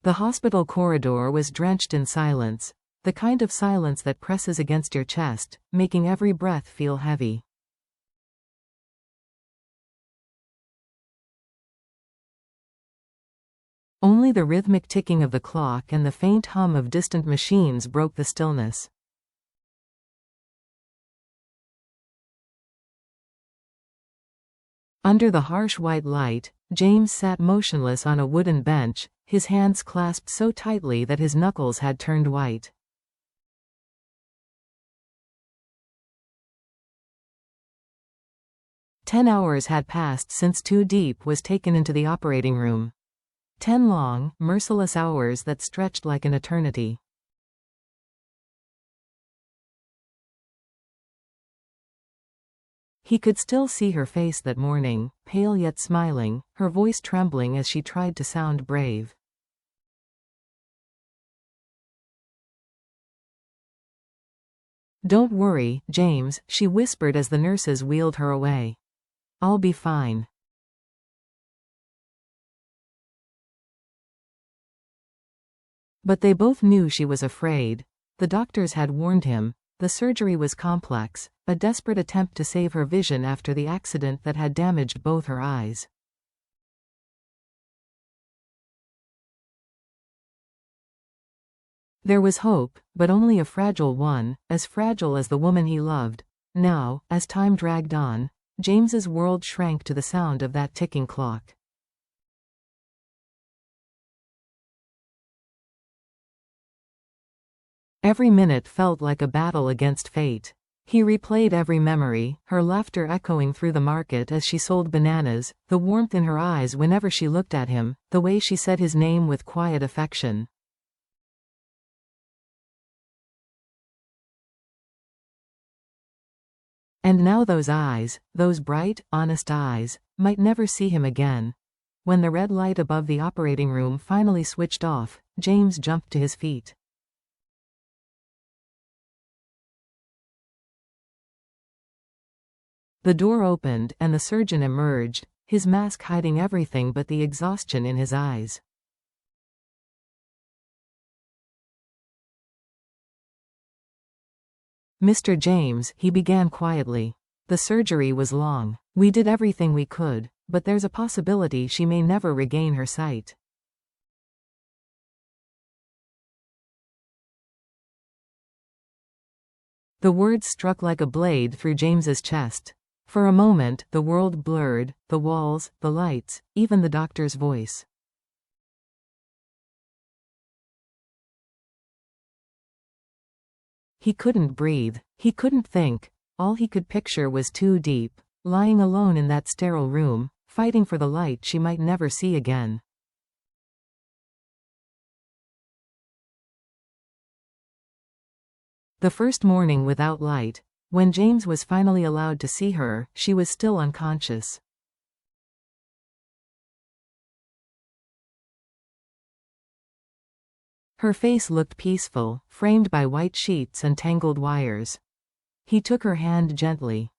The hospital corridor was drenched in silence, the kind of silence that presses against your chest, making every breath feel heavy. Only the rhythmic ticking of the clock and the faint hum of distant machines broke the stillness. Under the harsh white light, James sat motionless on a wooden bench, his hands clasped so tightly that his knuckles had turned white. "10 hours had passed since Tu Diep was taken into the operating room. 10 long, merciless hours that stretched like an eternity. He could still see her face that morning, pale yet smiling, her voice trembling as she tried to sound brave. "Don't worry, James," she whispered as the nurses wheeled her away. "I'll be fine." But they both knew she was afraid. The doctors had warned him. The surgery was complex, a desperate attempt to save her vision after the accident that had damaged both her eyes. There was hope, but only a fragile one, as fragile as the woman he loved. Now, as time dragged on, James's world shrank to the sound of that ticking clock. Every minute felt like a battle against fate. He replayed every memory, her laughter echoing through the market as she sold bananas, the warmth in her eyes whenever she looked at him, the way she said his name with quiet affection. And now those eyes, those bright, honest eyes, might never see him again. When the red light above the operating room finally switched off, James jumped to his feet. The door opened and the surgeon emerged, his mask hiding everything but the exhaustion in his eyes. "Mr. James," he began quietly. "The surgery was long. We did everything we could, but there's a possibility she may never regain her sight." The words struck like a blade through James's chest. For a moment, the world blurred, the walls, the lights, even the doctor's voice. He couldn't breathe. He couldn't think. All he could picture was Tu Diep, lying alone in that sterile room, fighting for the light she might never see again. The first morning without light, when James was finally allowed to see her, she was still unconscious. Her face looked peaceful, framed by white sheets and tangled wires. He took her hand gently.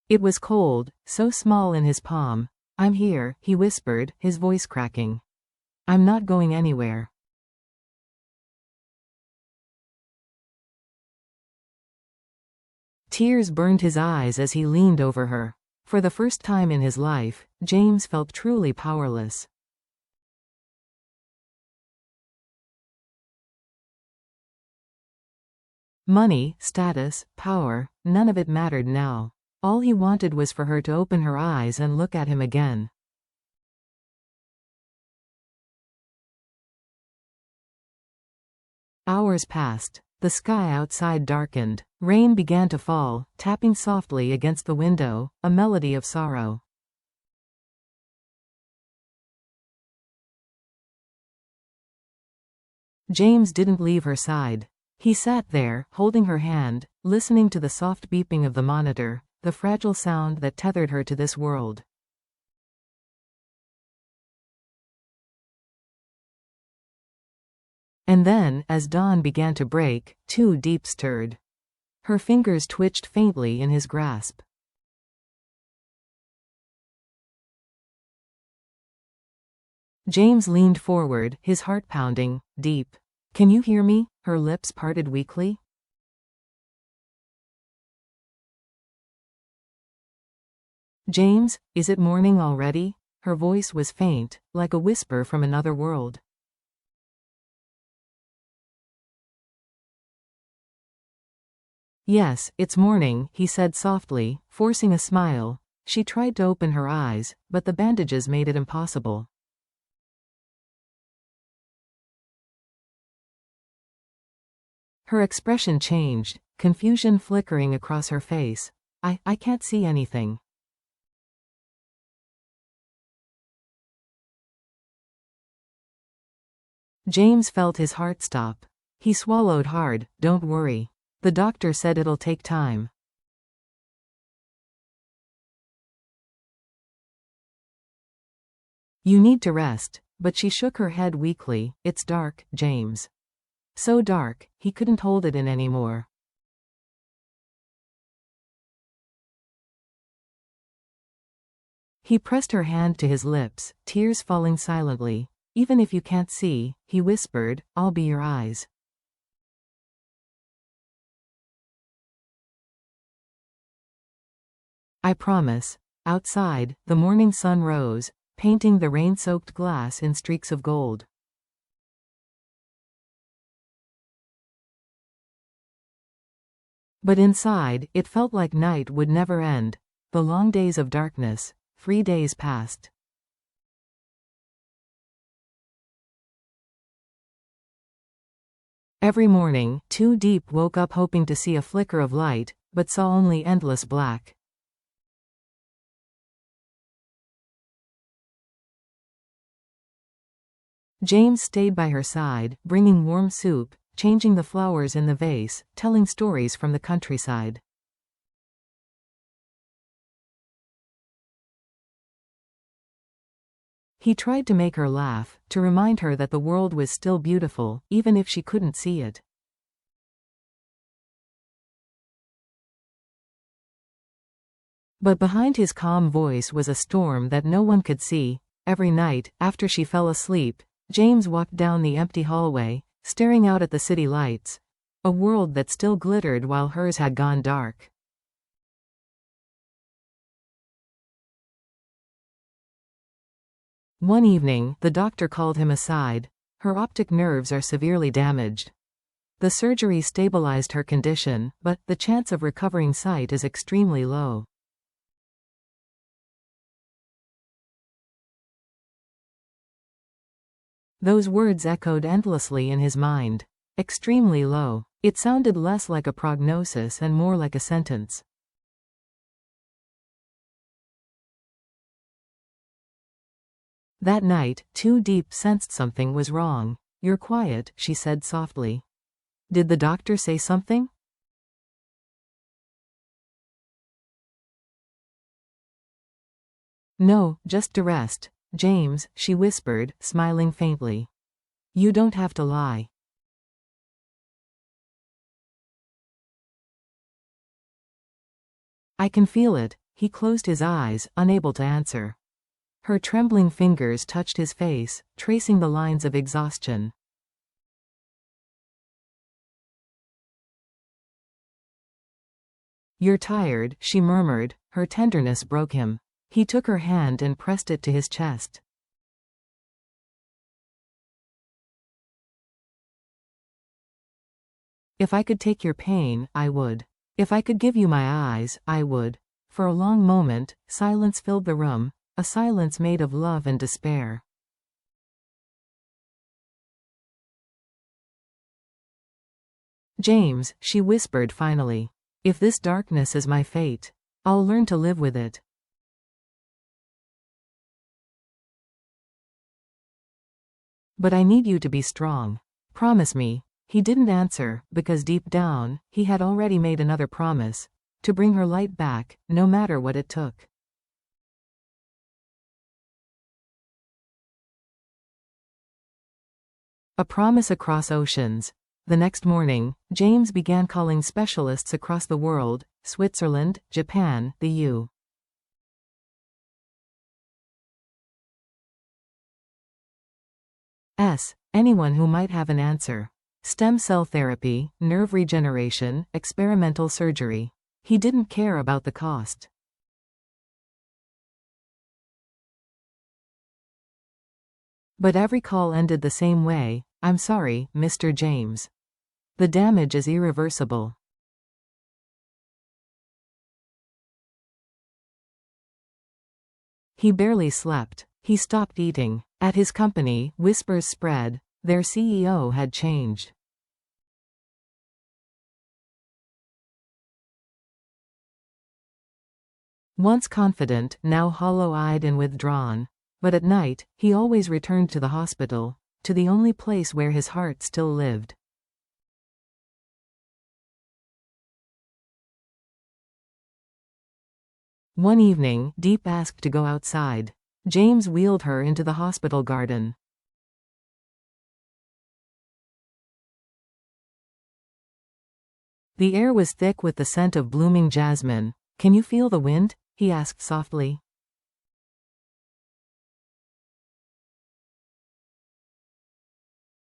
It was cold, so small in his palm. "I'm here," he whispered, his voice cracking. "I'm not going anywhere." Tears burned his eyes as he leaned over her. For the first time in his life, James felt truly powerless. Money, status, power, none of it mattered now. All he wanted was for her to open her eyes and look at him again. Hours passed. The sky outside darkened. Rain began to fall, tapping softly against the window, a melody of sorrow. James didn't leave her side. He sat there, holding her hand, listening to the soft beeping of the monitor, the fragile sound that tethered her to this world. And then, as dawn began to break, Tu Diep stirred. Her fingers twitched faintly in his grasp. James leaned forward, his heart pounding. Deep. Can you hear me? Her lips parted weakly. James, is it morning already? Her voice was faint, like a whisper from another world. Yes, it's morning, he said softly, forcing a smile. She tried to open her eyes, but the bandages made it impossible. Her expression changed, confusion flickering across her face. I can't see anything. James felt his heart stop. He swallowed hard. Don't worry. The doctor said it'll take time. You need to rest. But she shook her head weakly. It's dark, James. So dark, he couldn't hold it in anymore. He pressed her hand to his lips, tears falling silently. Even if you can't see, he whispered, I'll be your eyes. I promise. Outside, the morning sun rose, painting the rain-soaked glass in streaks of gold. But inside, it felt like night would never end. The long days of darkness. 3 days passed. Every morning, Tu Diep woke up hoping to see a flicker of light, but saw only endless black. James stayed by her side, bringing warm soup, changing the flowers in the vase, telling stories from the countryside. He tried to make her laugh, to remind her that the world was still beautiful, even if she couldn't see it. But behind his calm voice was a storm that no one could see. Every night, after she fell asleep, James walked down the empty hallway, staring out at the city lights. A world that still glittered while hers had gone dark. One evening, the doctor called him aside. Her optic nerves are severely damaged. The surgery stabilized her condition, but the chance of recovering sight is extremely low. Those words echoed endlessly in his mind. Extremely low. It sounded less like a prognosis and more like a sentence. That night, Tu Diep sensed something was wrong. You're quiet, she said softly. Did the doctor say something? No, just to rest. James, she whispered, smiling faintly. You don't have to lie. I can feel it. He closed his eyes, unable to answer. Her trembling fingers touched his face, tracing the lines of exhaustion. You're tired, she murmured. Her tenderness broke him. He took her hand and pressed it to his chest. If I could take your pain, I would. If I could give you my eyes, I would. For a long moment, silence filled the room, a silence made of love and despair. James, she whispered finally. If this darkness is my fate, I'll learn to live with it. But I need you to be strong. Promise me. He didn't answer, because deep down, he had already made another promise. To bring her light back, no matter what it took. A promise across oceans. The next morning, James began calling specialists across the world, Switzerland, Japan, the U. Anyone who might have an answer. Stem cell therapy, nerve regeneration, experimental surgery. He didn't care about the cost. But every call ended the same way. I'm sorry, Mr. James. The damage is irreversible. He barely slept. He stopped eating. At his company, whispers spread. Their CEO had changed. Once confident, now hollow-eyed and withdrawn. But at night, he always returned to the hospital, to the only place where his heart still lived. One evening, Deep asked to go outside. James wheeled her into the hospital garden. The air was thick with the scent of blooming jasmine. Can you feel the wind? He asked softly.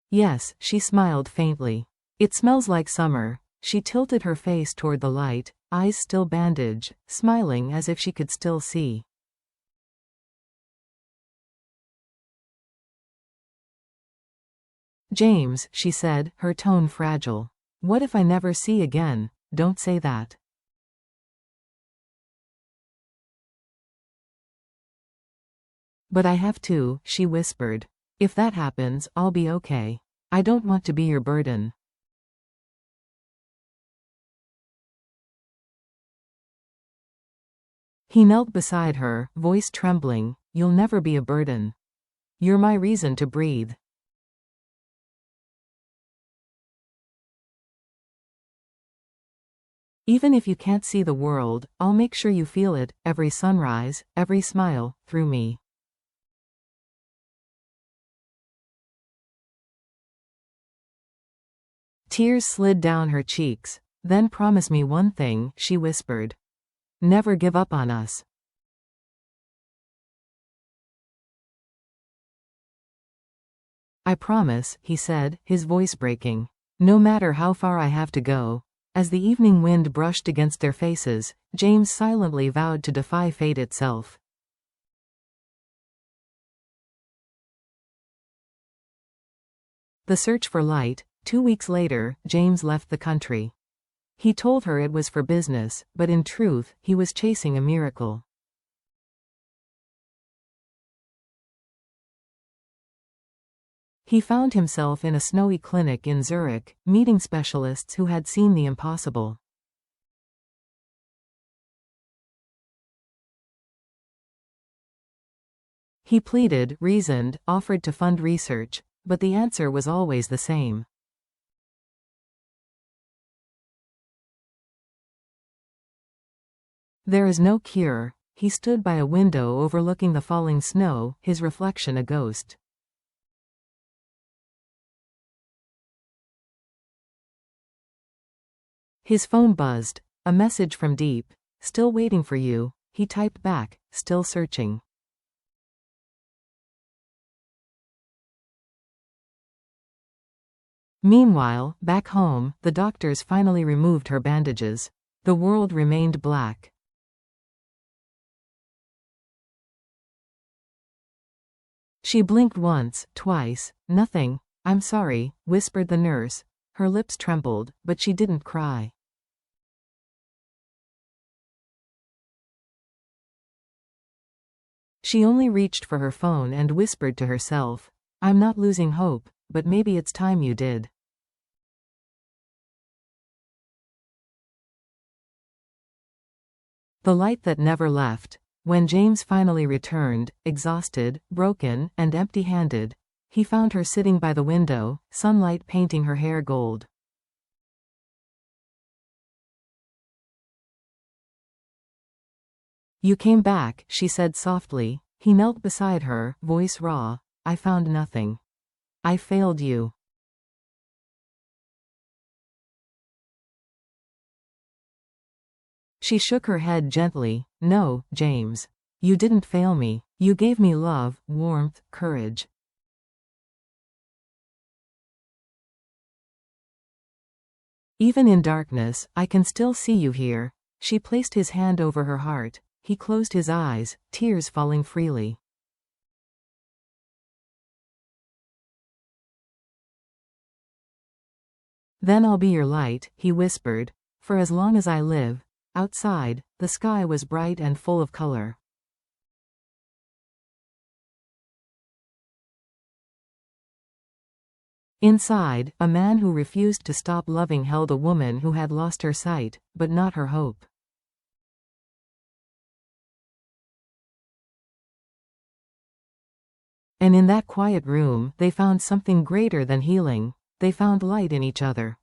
Yes, she smiled faintly. It smells like summer. She tilted her face toward the light, eyes still bandaged, smiling as if she could still see. James, she said, her tone fragile. What if I never see again? Don't say that. But I have to, she whispered. If that happens, I'll be okay. I don't want to be your burden. He knelt beside her, voice trembling. You'll never be a burden. You're my reason to breathe. Even if you can't see the world, I'll make sure you feel it, every sunrise, every smile, through me. Tears slid down her cheeks. Then promise me one thing, she whispered. Never give up on us. I promise, he said, his voice breaking. No matter how far I have to go. As the evening wind brushed against their faces, James silently vowed to defy fate itself. The search for light. 2 weeks later, James left the country. He told her it was for business, but in truth, he was chasing a miracle. He found himself in a snowy clinic in Zurich, meeting specialists who had seen the impossible. He pleaded, reasoned, offered to fund research, but the answer was always the same. There is no cure. He stood by a window overlooking the falling snow, his reflection a ghost. His phone buzzed. A message from Deep. Still waiting for you, he typed back, still searching. Meanwhile, back home, the doctors finally removed her bandages. The world remained black. She blinked once, twice. Nothing. I'm sorry, whispered the nurse. Her lips trembled, but she didn't cry. She only reached for her phone and whispered to herself, I'm not losing hope, but maybe it's time you did. The light that never left. When James finally returned, exhausted, broken, and empty-handed, he found her sitting by the window, sunlight painting her hair gold. You came back, she said softly. He knelt beside her, voice raw. I found nothing. I failed you. She shook her head gently. No, James. You didn't fail me. You gave me love, warmth, courage. Even in darkness, I can still see you here. She placed his hand over her heart. He closed his eyes, tears falling freely. Then I'll be your light, he whispered, for as long as I live. Outside, the sky was bright and full of color. Inside, a man who refused to stop loving held a woman who had lost her sight, but not her hope. And in that quiet room, they found something greater than healing. They found light in each other.